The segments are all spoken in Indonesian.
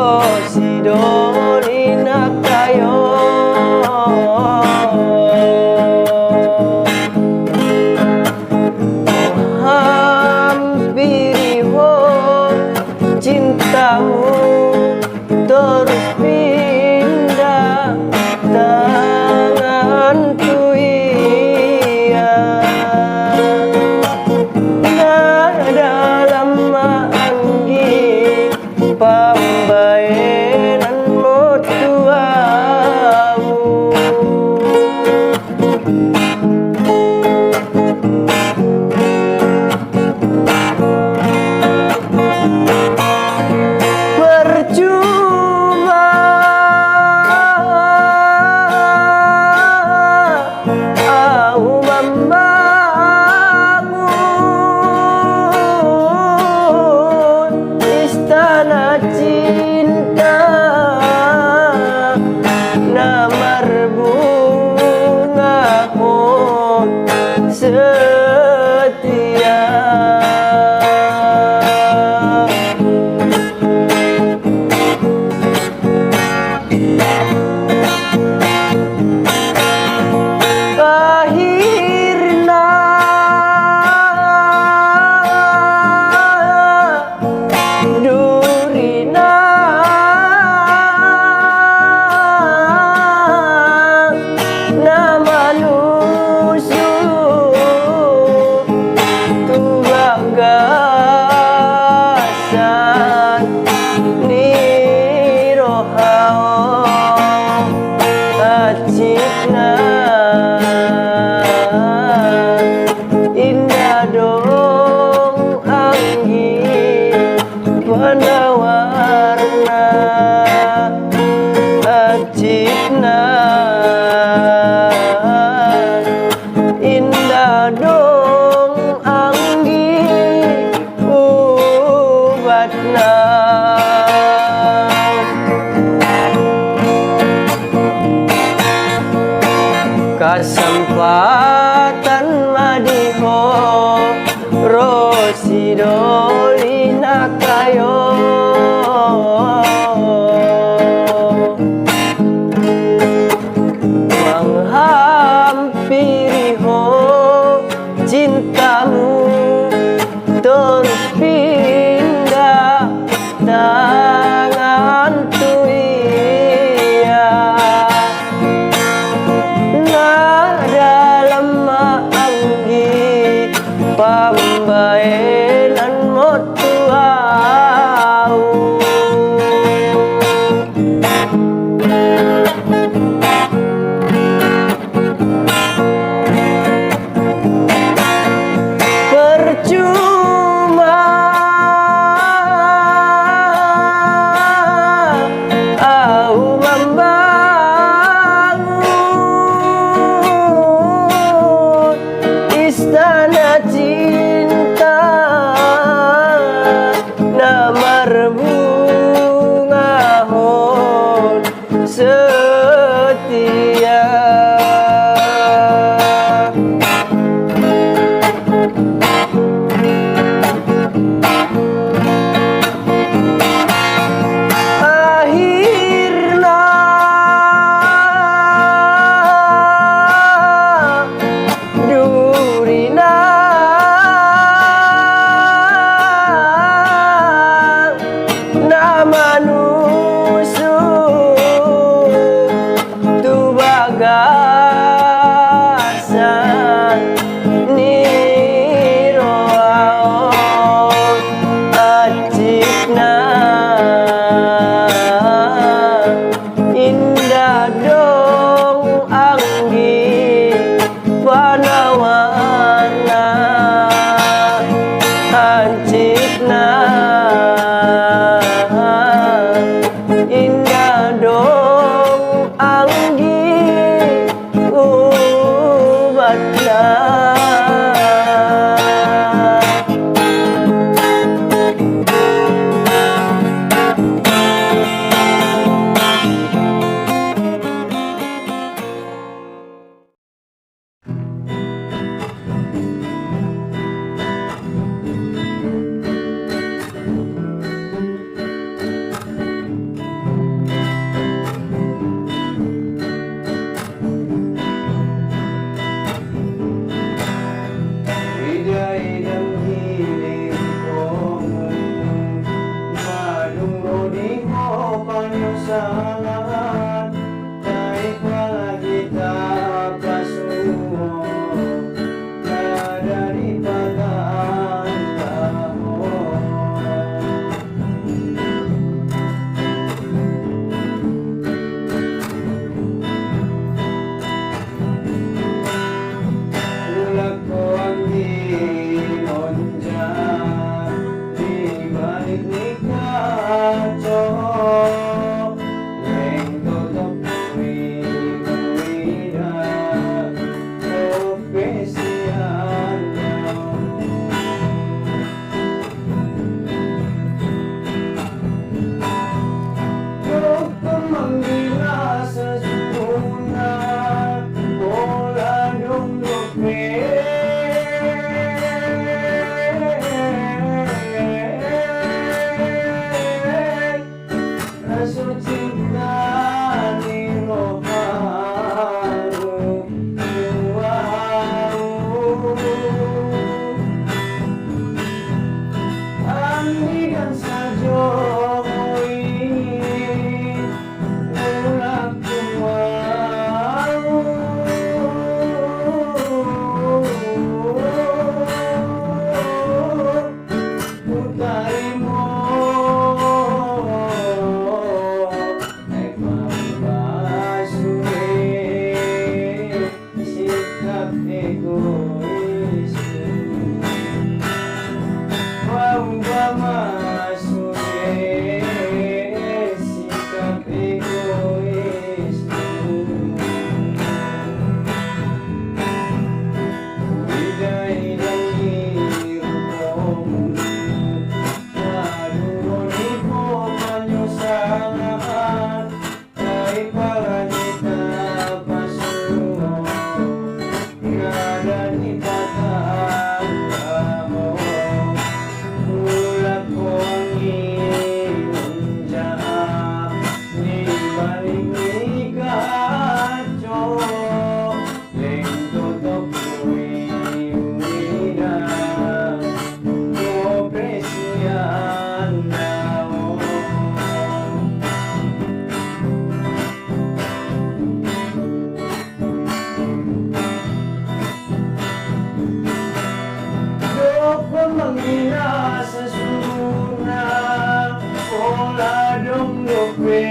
Rosidolina kayo hampiri ho cintamu terus pindah tanganku iya nah dalam anggi pambaenan motuamu percuma aku membangun istana cinta namar bunga setia akhirna durina na manusia tubagasan ni rohao acikna indah dong anggi warna warna acikna indah dong anggi ubatna kesempatan madiho Rosidolina kayo menghampiri ho cintamu terus pindah tangan iya nah dalam anggi pambaenan motuau percuma aku membangun istana cinta namar bunga setia akhirna durina na manusia sangat daripada kita pasuo daripada kamu. Ulag ko ang ginonja di balik ni kaco. Manghina sa suna, wala dong lupi.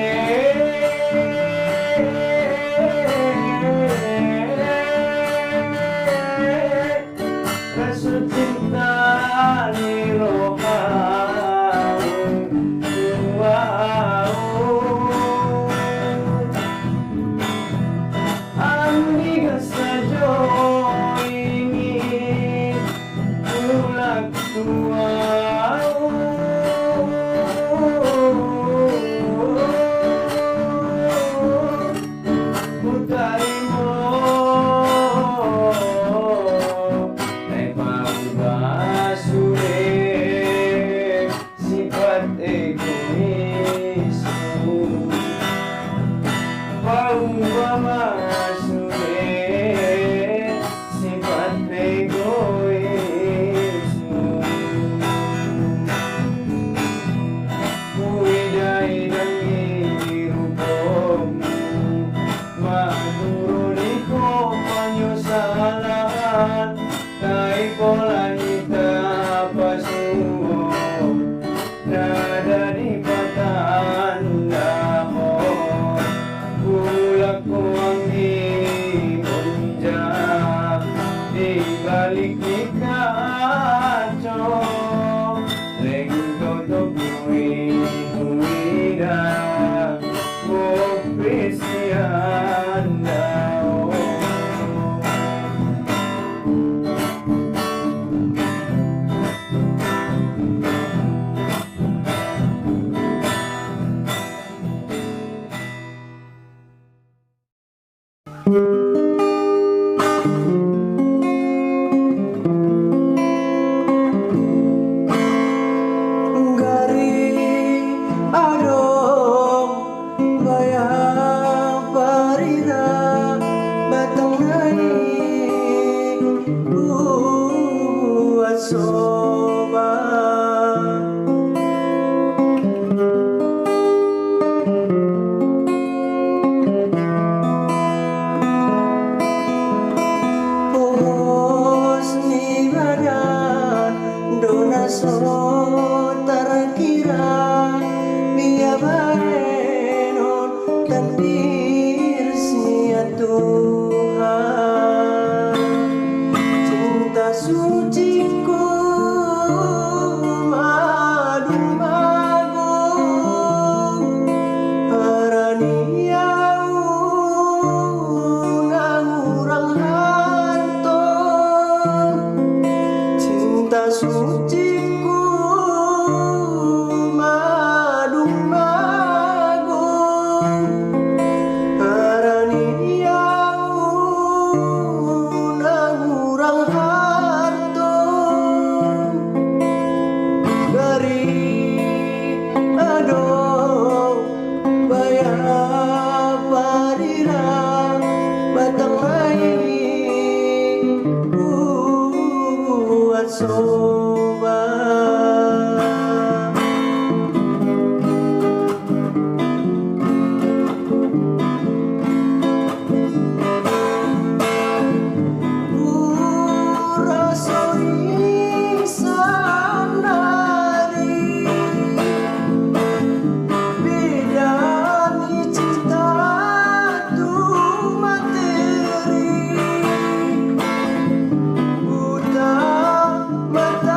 Rasa cinta ni rohau, amiga saja ingin ulang tua. takdir sia Tuhan, cinta suciku madung magung haraniau nang urang hanton, cinta suciku madung magung haraniau nang urang hanton, beri aduh baya parira batang lain buat soba. Rasoi sanari bidani cinta tu materi buta mata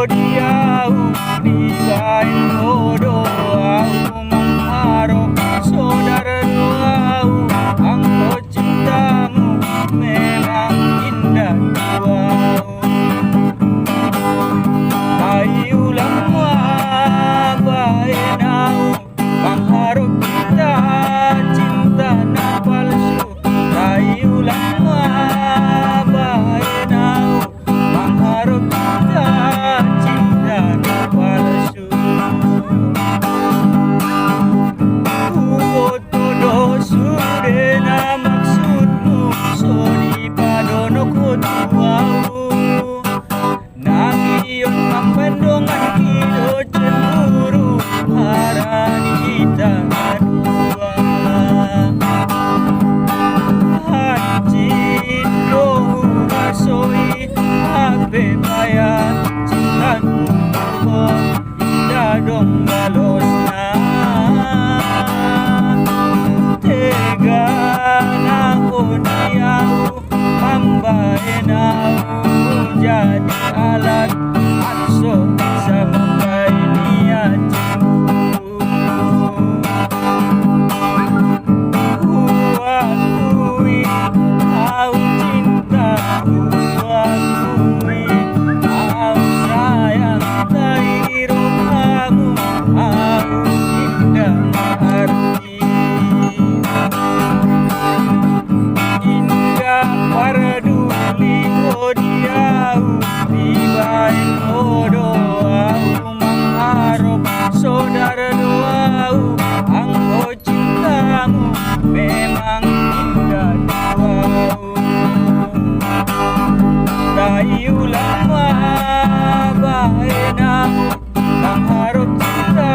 diau di bain bodo au mengharap saudara duau angko cintamu memang indah duau ayu lama baenau mengharap kita cinta na palsu ayu lama baenau mengharap kita cinta na palsu todo sudah na maksudmu so di padono ko tuau nagiyon ang bandungan kido cemburu harani kita dua hancit dohu rasoi ape bayan cintaku kok indah dong balosna tega aku diau membaenau jadi alat akso bisa membaik niat akui au cinta akui au sayang tairu kamu au indah arti indah paraduli diau di bain bodo aku mengharap saudara doau angko cintamu memang indah duau dayu lama baenau mengharap cinta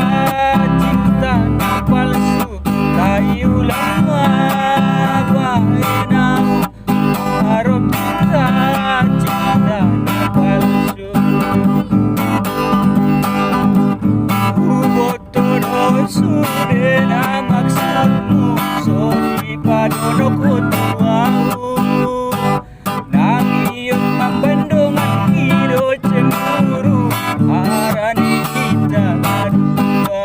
cinta na palsu dayu lama baenau mengharap cinta cinta na palsu botodo sudah na maksudmu so di padono ko tuau nagiyon ang bandungan kido cemburu harani kita dua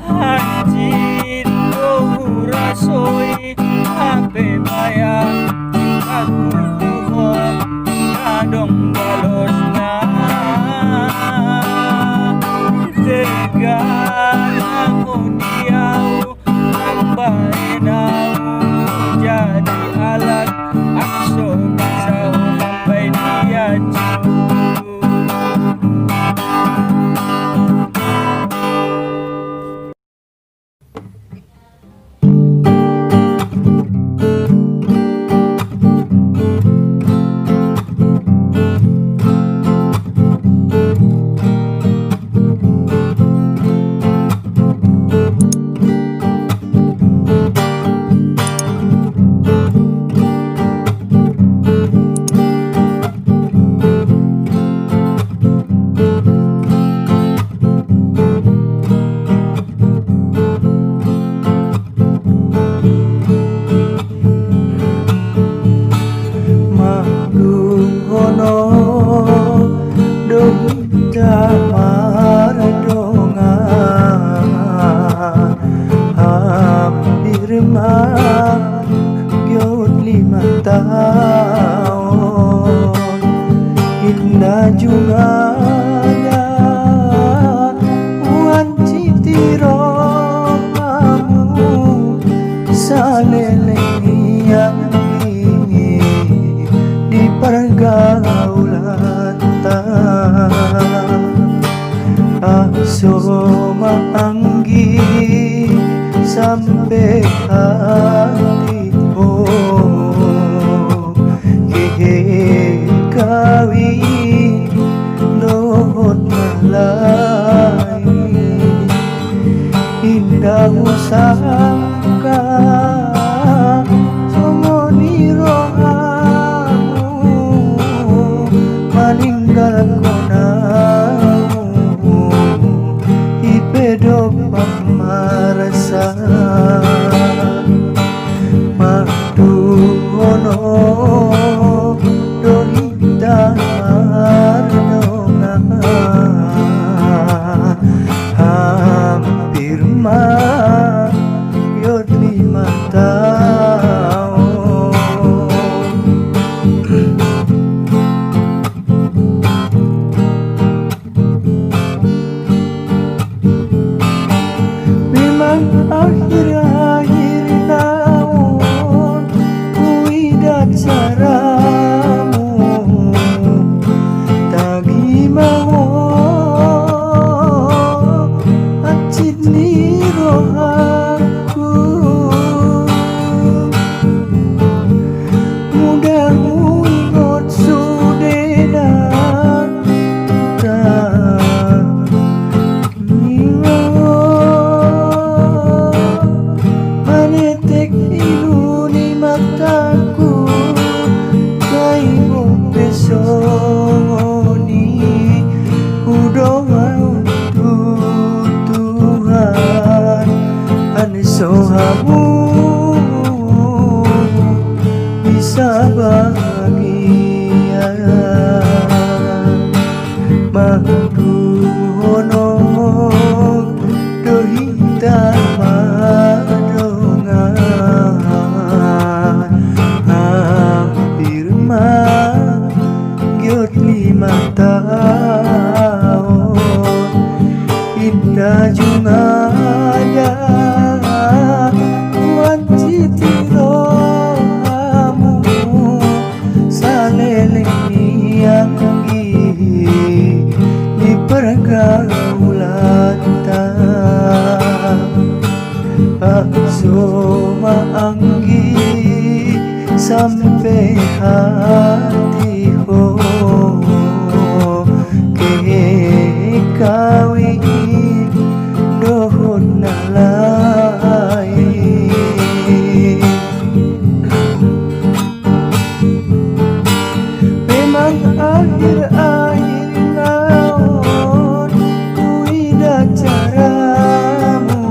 hancit dohu rasoi ape bayang cintaku kok kadong balosna tega aku diau membaenau jadi alat akso bisa sampai dia cintaku hampir magyot 5 tahun indah juga ya wancitiro kamu salelenian di pergaulan Soma anggi sampai hati hehe kawi nohot malai indah usaka songoni rohamu maninggal konamu ipedo pamarasa bahagia Maduhonong dohita madongan Hampir magyot 5 tahun Indah jungada wancitiro kamu saleleng yang di pergaulan Soma anggi sampai hati kawin dohon nalai memang akhir-akhir naon kuida caramu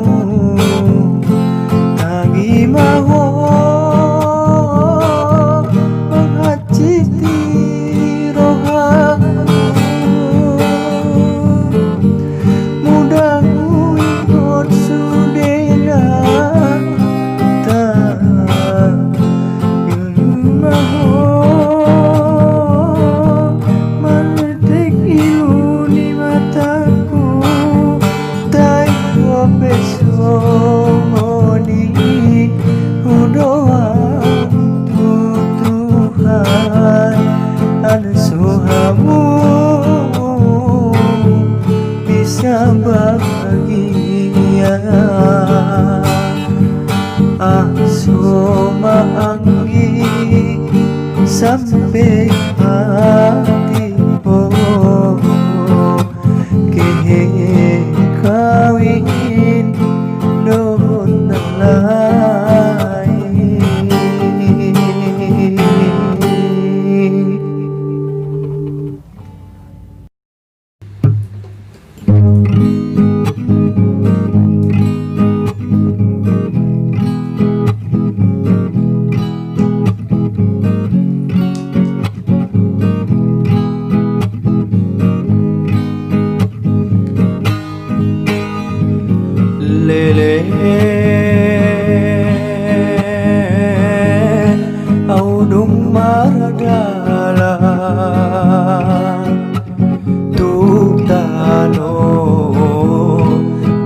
lagi mau menghaciti rohamu mudah ikut sudena tak mau meletik ilu di mataku tak besoni doa Tuhan ada suhamu bisa bahagia Soma anggi sampai hati kawin dohon nalai lele audung maradala tu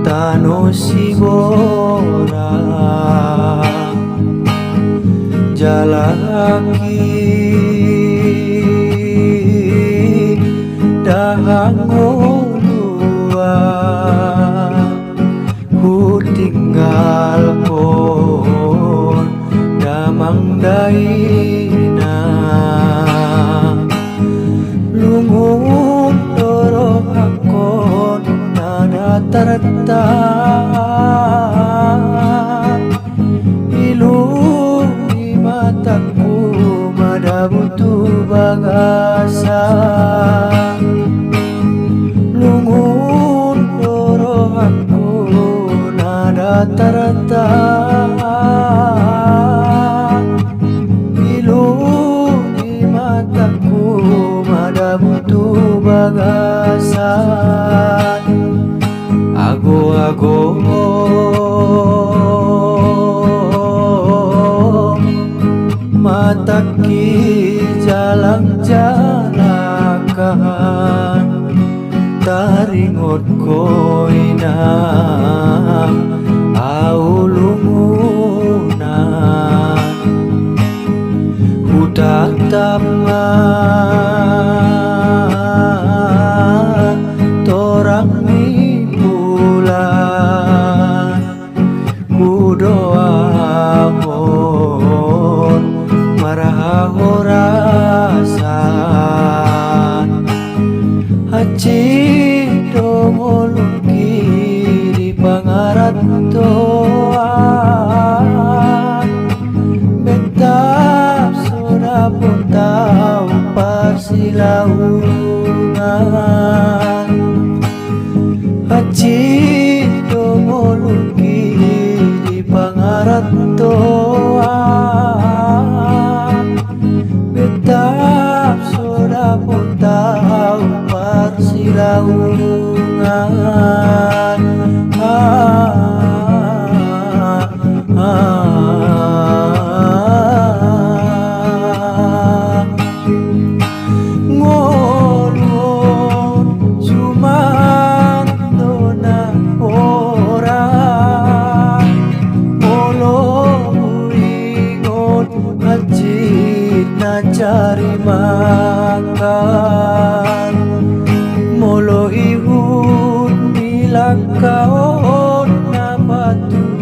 tano sibora jalaki dahangolua ku tinggal pun damang daina lungun doro hakon nada tarata ilu di mataku mada butuh bagasa lungun doro hakon rata-rata ilu di mataku mada butuh bagasan ago-ago mataki jalang-jalakan taringot koina aulungunan hutatama torang ni bulan kudoa mon marahorasan haji domoluki di pangarat toan betap sudah pun tahu persilaunan haji domoluki di pangarat toan persilaungan. Ngolon sumando na orang, molo ingon hajit na cari makan, molo ihun bilang kaon na paturuton,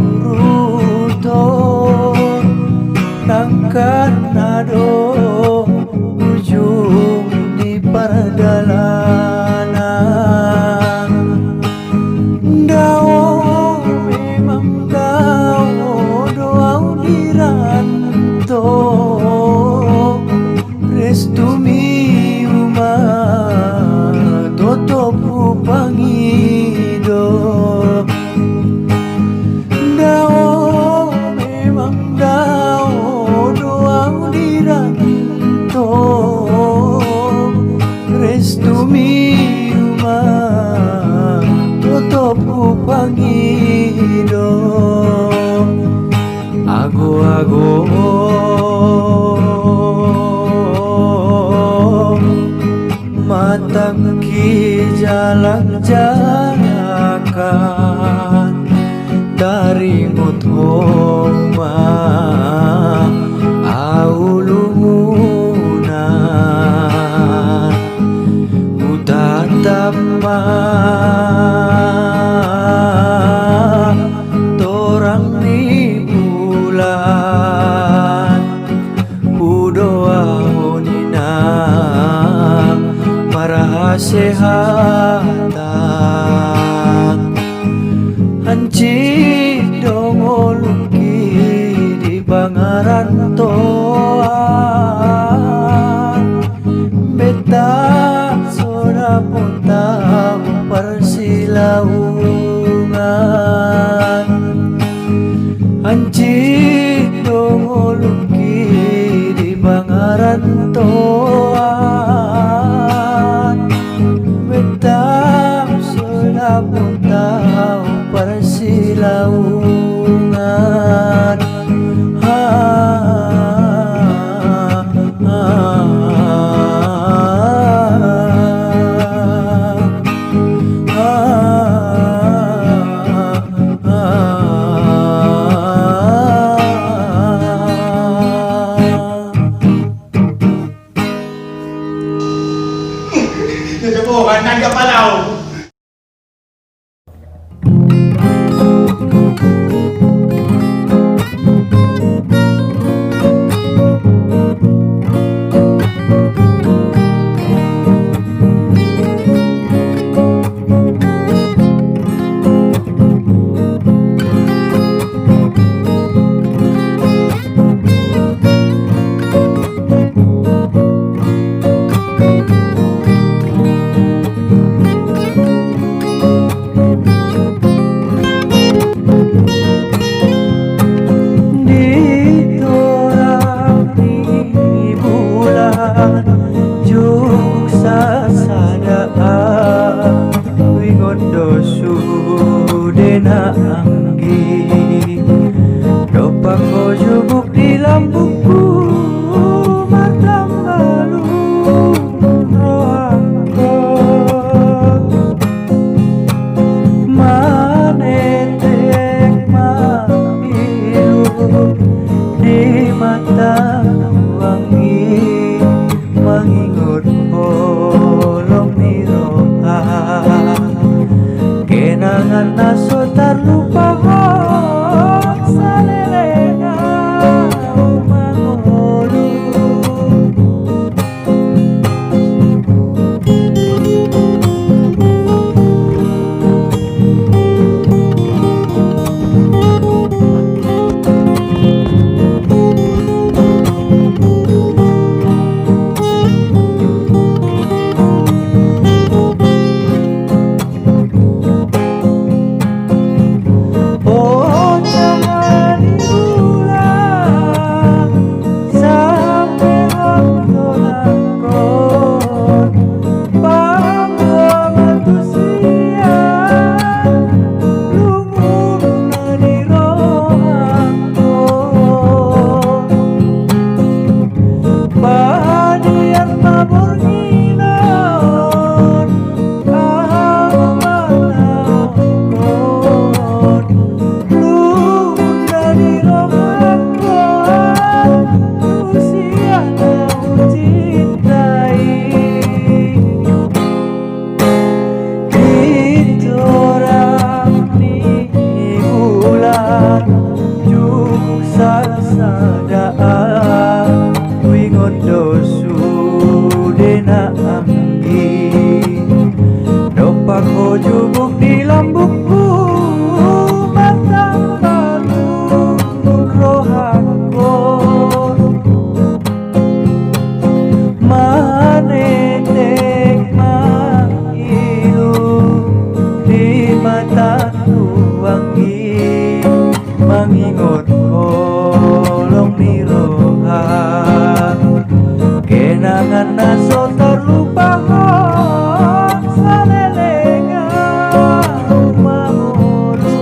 nangkan nado ujung di perjalanan. Dao memang dao doa diranto, restu mi rumah totopu pangido. Dao memang dao doa diranto, restu mi rumah totopu pangido. Ago-ago matang ki jalan-jalakan dari ngotoma aulumunan utatama torang di bulan udoa honina marahasehatan hancit dongoluki di bangaran toan beta sora pun tahu persilaungan. Hancit dongoluki di bangaran toan beta sora pun tahu persilaungan. Nanggap palaw. sudena anggi dopak ho jubuk di lambukku matang balun rohako manetek mailu di mata tuangi mangingot holong ni rohan kenangan naso terlupa salelenga mamulu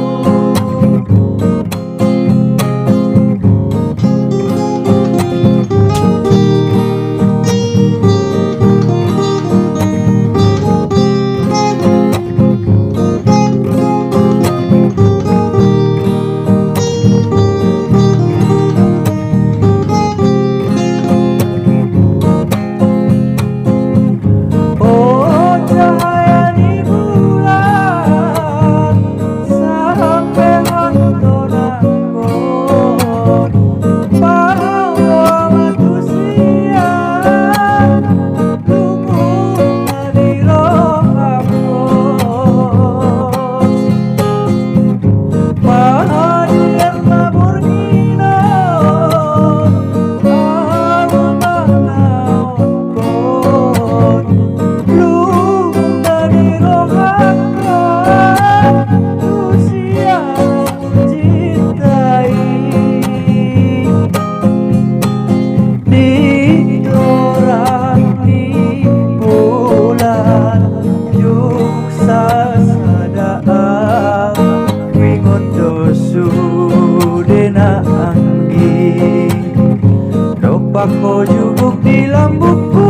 Bako jubuk di lambukku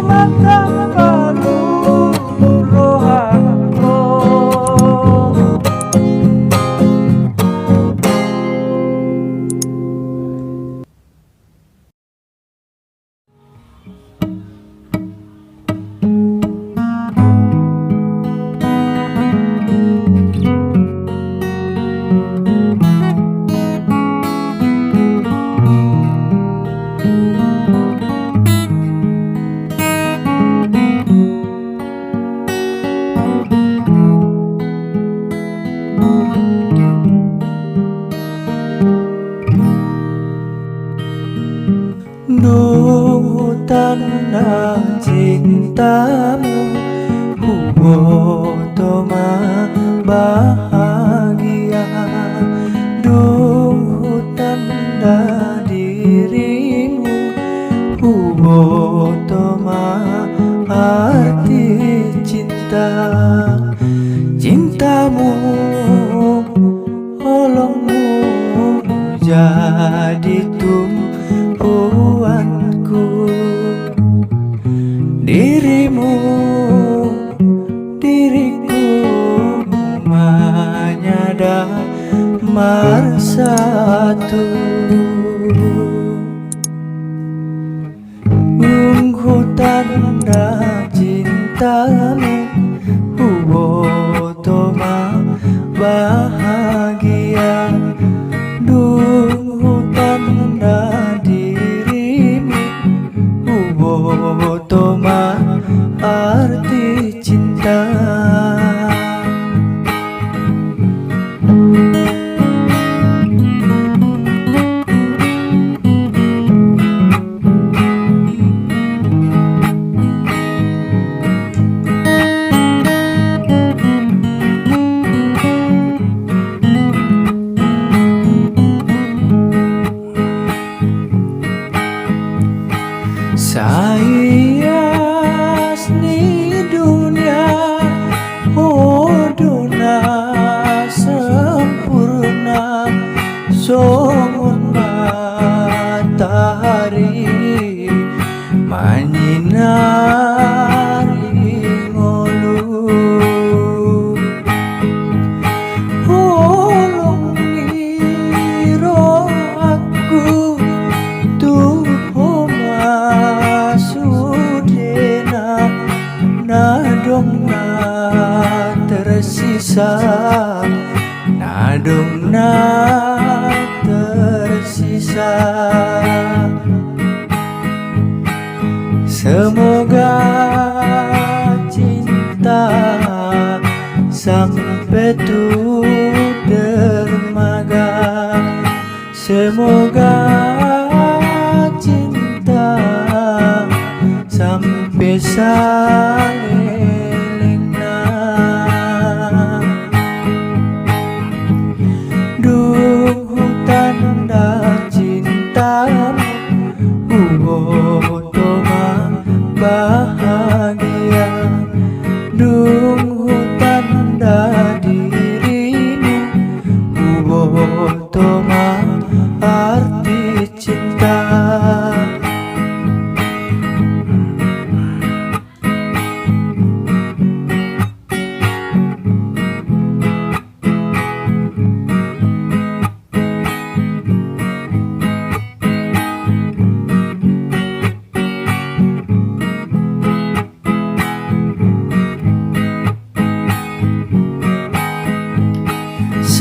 matang balun rohako tanda cintamu toma bahagia tanda dirimu toma arti cinta cintamu olongmu jadi tumpuanku dirimu diriku menyadar satu tanda cintamu toma bahagia tanda dirimu toma arti cinta. Sayas ni dunia hodona sempurna songon matahari menyinari ngolu holong niro aku tuh nadong na tersisa nadong na tersisa Semoga cinta sampai tu dermaga. Semoga cinta sampai salingna. Duh tanda cintamu toma bahagia. Duh tanda dirimu toma arti cinta.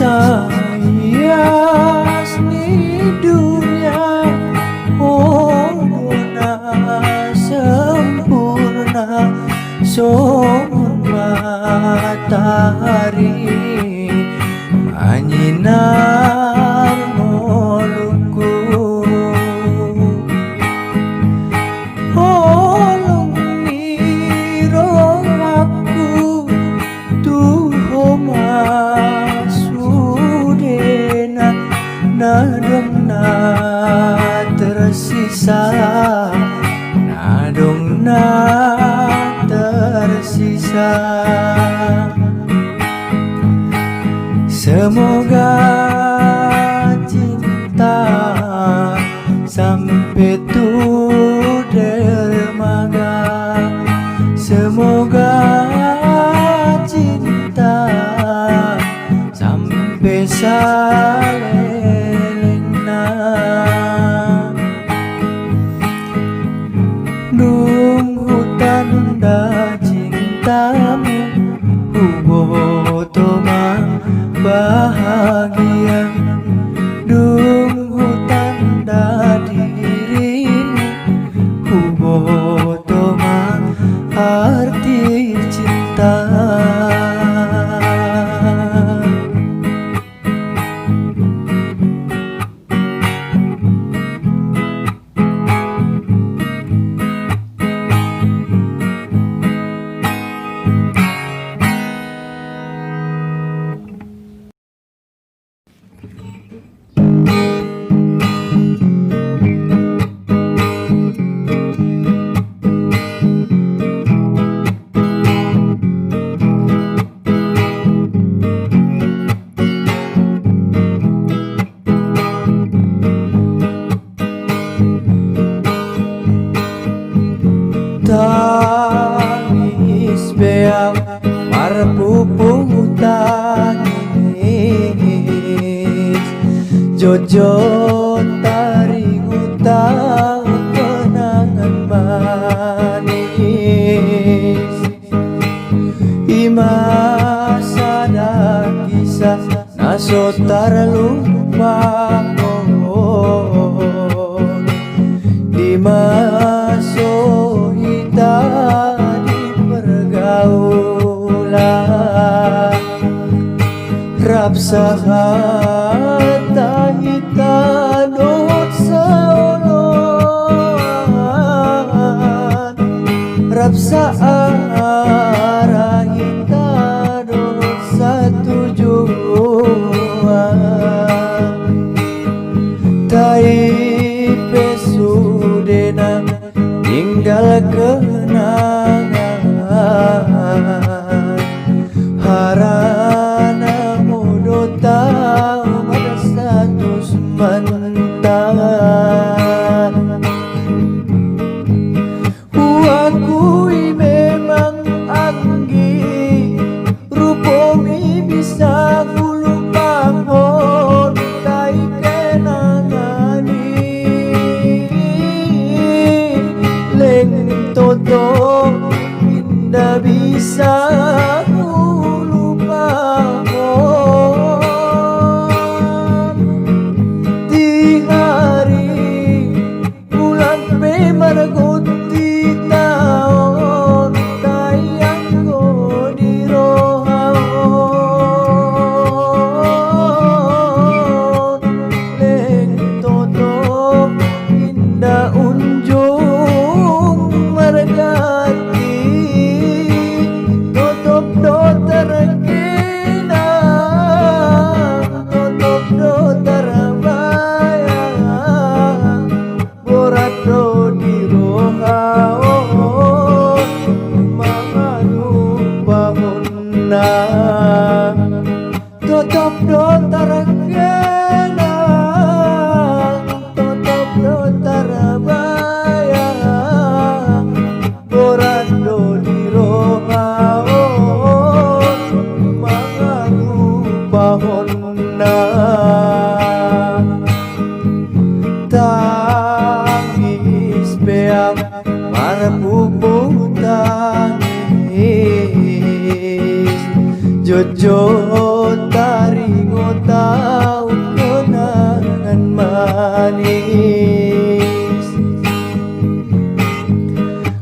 Sayas ni dunia na sempurna. Son matahari menyinar mulutku. Olong niro aku tuh masudena. Nadong na tersisa, nadong na tersisa. Semoga cinta sampai tu dermaga. Semoga cinta sampai salingna. Nunggu tanda cintamu toma bahagia. Nunggu tanda dirimu toma arti cinta. Tangis beak marpupung tangis. Jojo taring utang kenangan manis. Ima sadar kisah nasotar lupa di masohita di pergaulan. Rapsahata hita dosa olon. Rapsahara hita dosa tujuan. Taipe sudena tinggal kenangan. Harana mudo tahu pada status mantan. Kuakui memang anggi rupomi bisa kulupangon. Tai kenangani leng toto indah bisa kulupangon. Di hari bulan pemargoti marpuput tangis Jojo taringo tau kenangan manis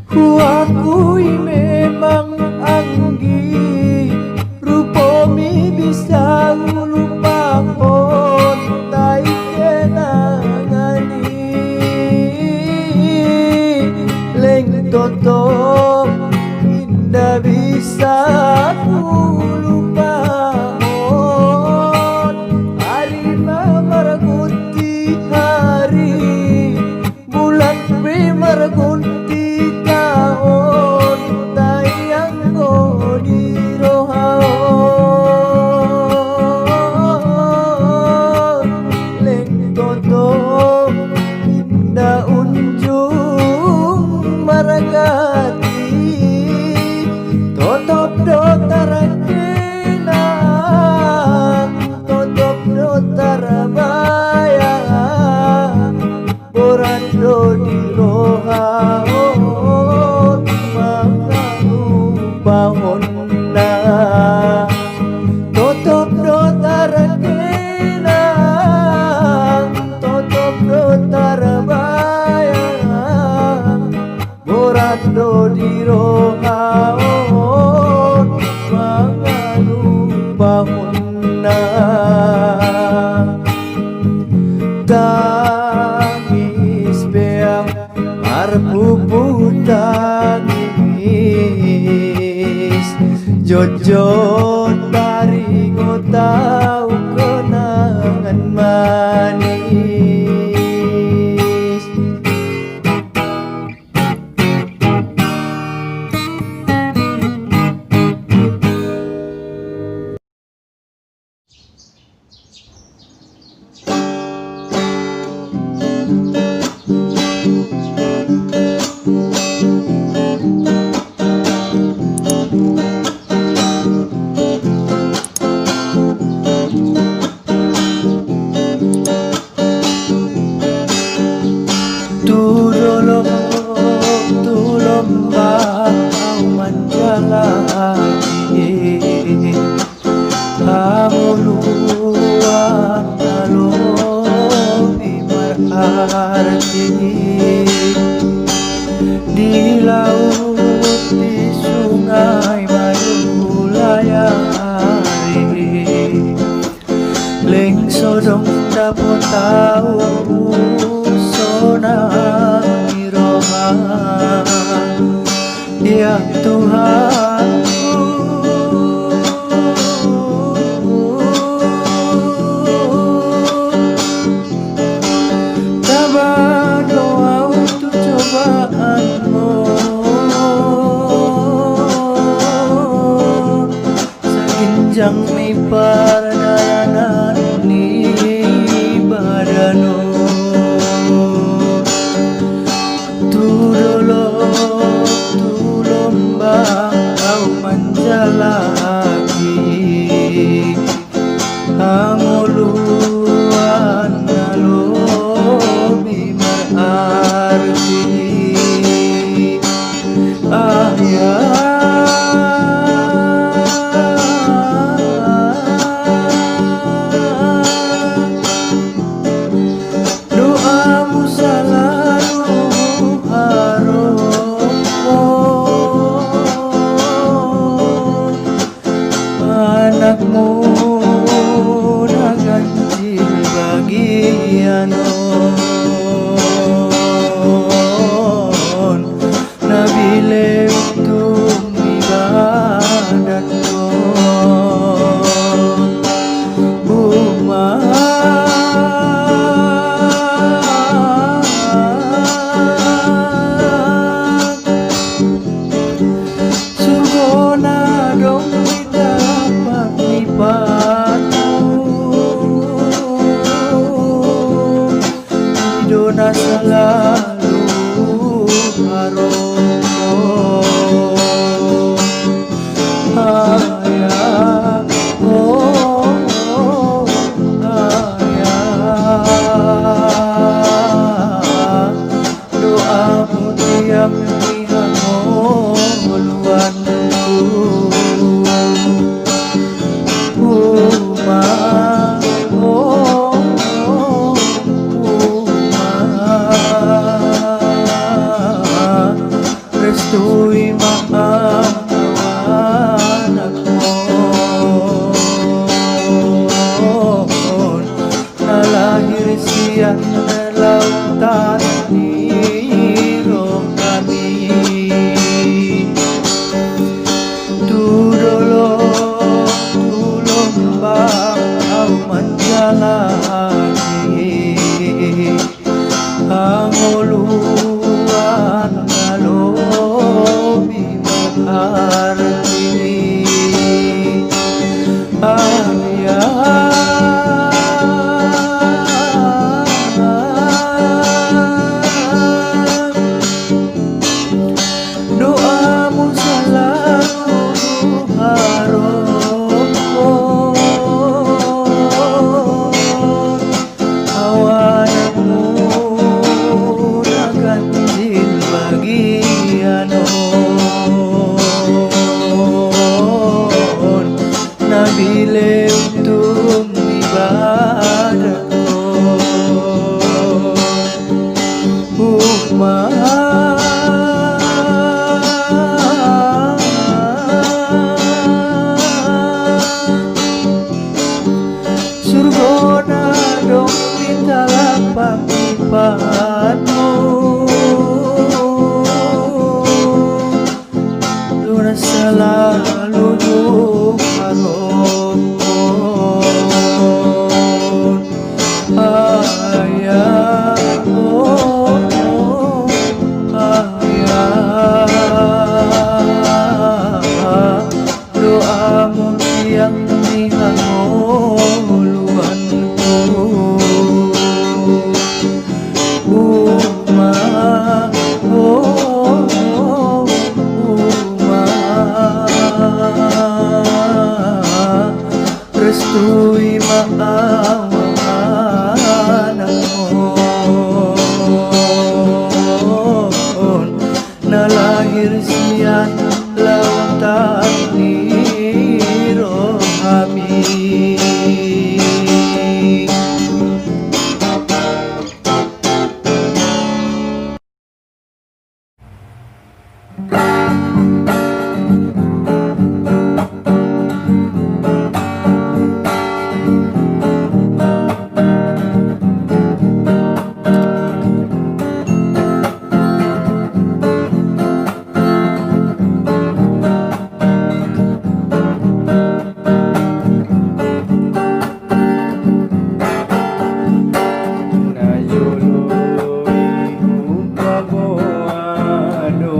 Ku akui memang anggi Rupomi bisa lupa pon tai kenangani Leng toto indah bisa ku lupa on Hari maragunti hari Bulan maragunti tahun Tayang ko di rohaon Leng toto indah unjung maragati Totop do tarakena Totop do tarabaya Borando di rohaon Manganu na Totop do tarakena Totop do tarabaya Borando di rohaon Manganu na Tangis beang marpuput tangis Jojo taringo tau kenangan manis Tulong kau menjalani Hamuluan nalobi berarti Di laut, di sungai mayulayari Leng sodong dapot tau sonang iroha Ya Tuhanku Tabah doa untuk cobaanmu Seginjang mi perjalanan ni badano Tulong kau menjalaki Hanguluan nalobi berarti Doamu selalu harus anakmu naganti bagian nabile untuk ibadat Sugona dong kita paklipatu Dona selalu haroko Ayah, oh, ayah Doa putih siyang ihangoluan ko. Uma, oh, oh, uma, restu'y maawanak mo. Nalahir siya na lautan nirong kami. Tulong ba ang manjalagi ang uluan nga lobi mag-arti doa mo selalu harap ko awan mo na kanil bagian nabili untuk ibadah ko surga na dong pintalapang ipahanmu doon selalu harapon ayah oh, ayah doamu yang ihangoluan ko. Uma, oh, uma, restu'y maawanan mo. Nalahir siya lautan nirong kami. Nayuluy upang mo ano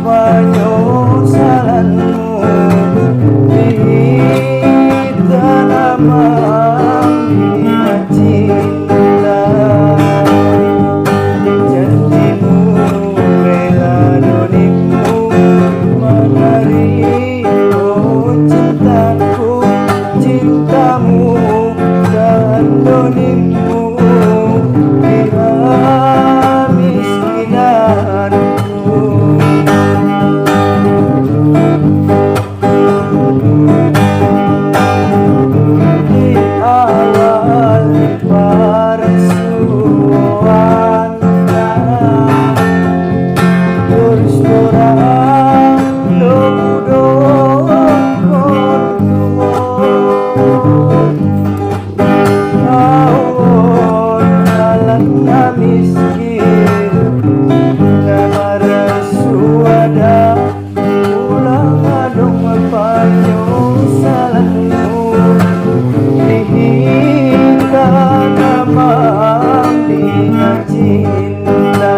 penyesalanmu di tanaman bina cinta. Janjimu rela donimu menari, oh cintaku, cintamu dan donimu bila miskinanku. Di awal persuaan terus terang miskin lemar suada ulang adong penyesalanmu dihingga nama bina cinta.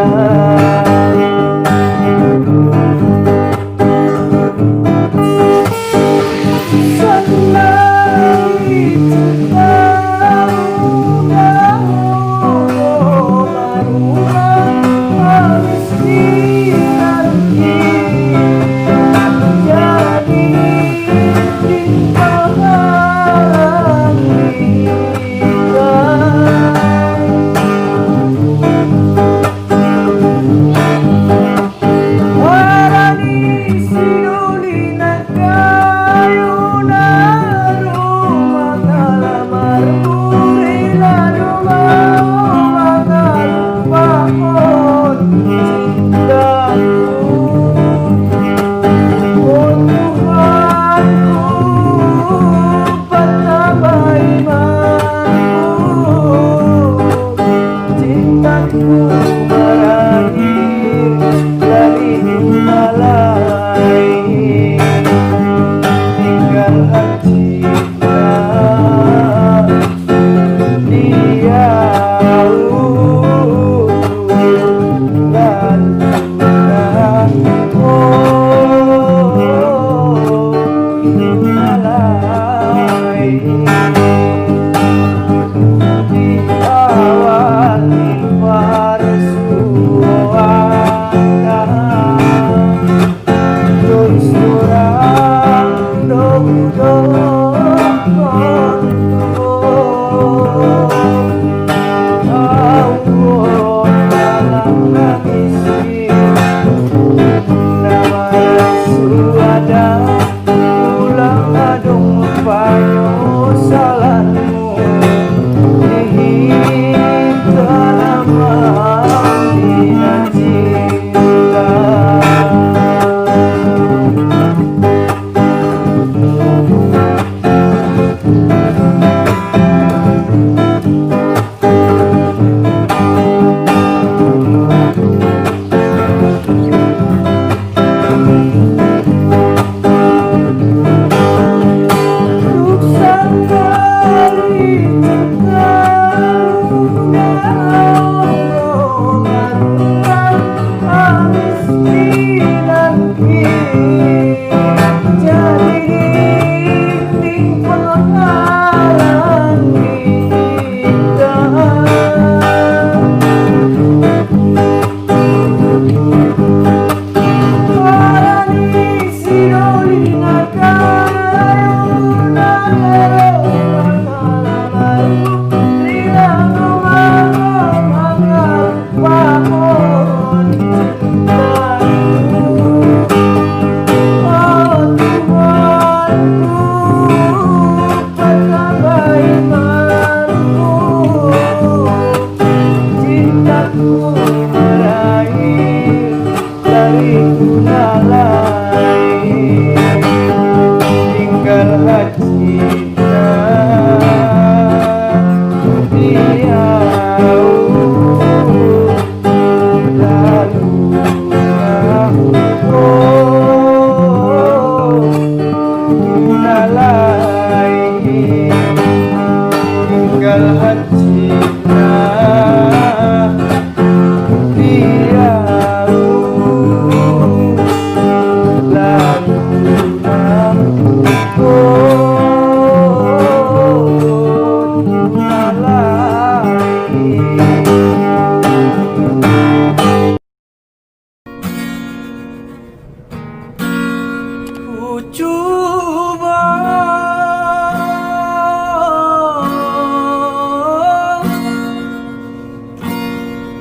coba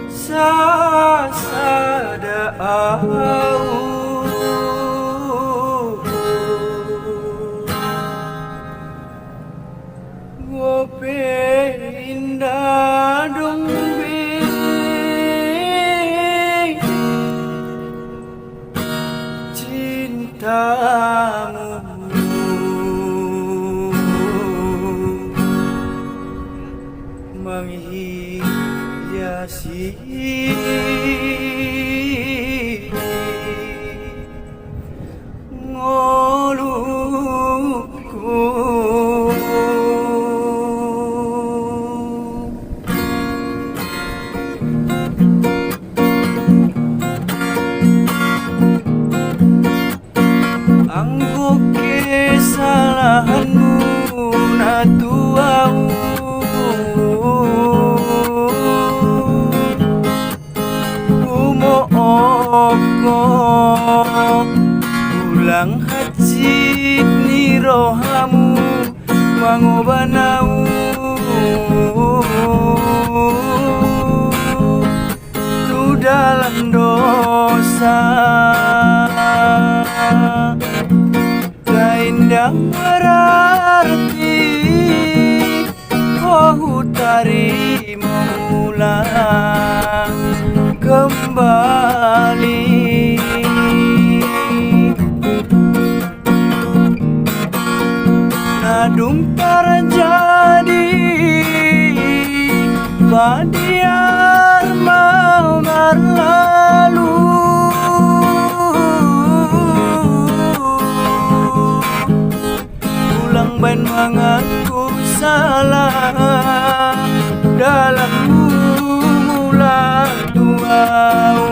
sasada gope indah dong cintamu menghiasi anggo kesalahanmu na tuau umooko ulang hajit ni rohamu mangobanau tu dalam dosa indah berarti oh utari mengulang kembali nadung terjadi badiar mau berlalu ben mengaku salah dalam mula tuau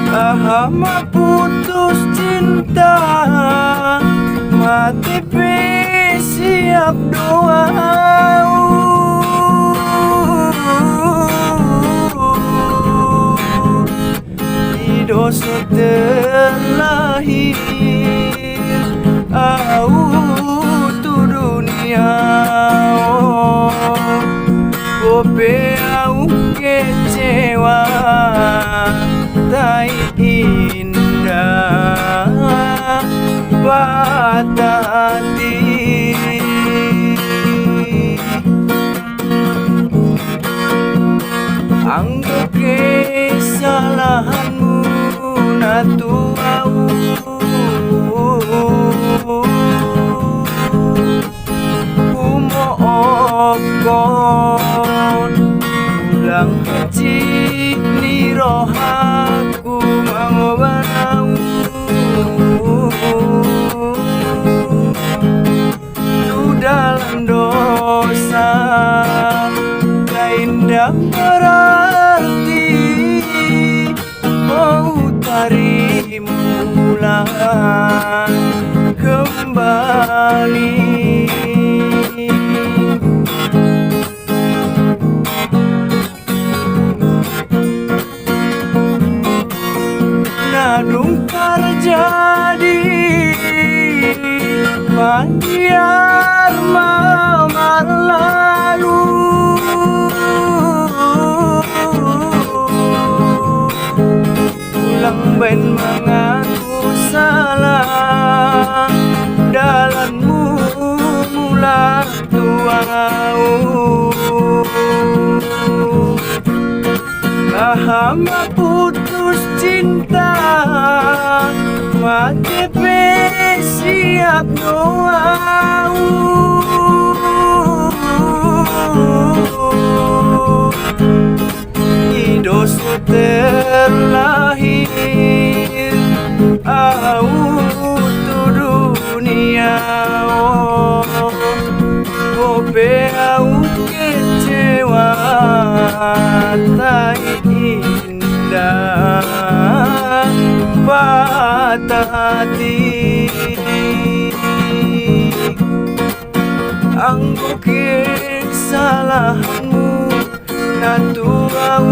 ahama putus cinta mati siap doa dosa terlahir tu dunia gope au kecewa tai indah batati anggap kesalahanmu na tuau umookon ulang hajit ni rohaku mangobanau tu dalam dosa indah berarti oh utari mulang kembali nadung terjadi biar mamar lalu ulang ben mengaku salah dalammu mula tuau ahama putus cinta mati siap doa dosa terlahir tu dunia gope au kecewa tai indah patah hati anggo kesalahanmu na tuau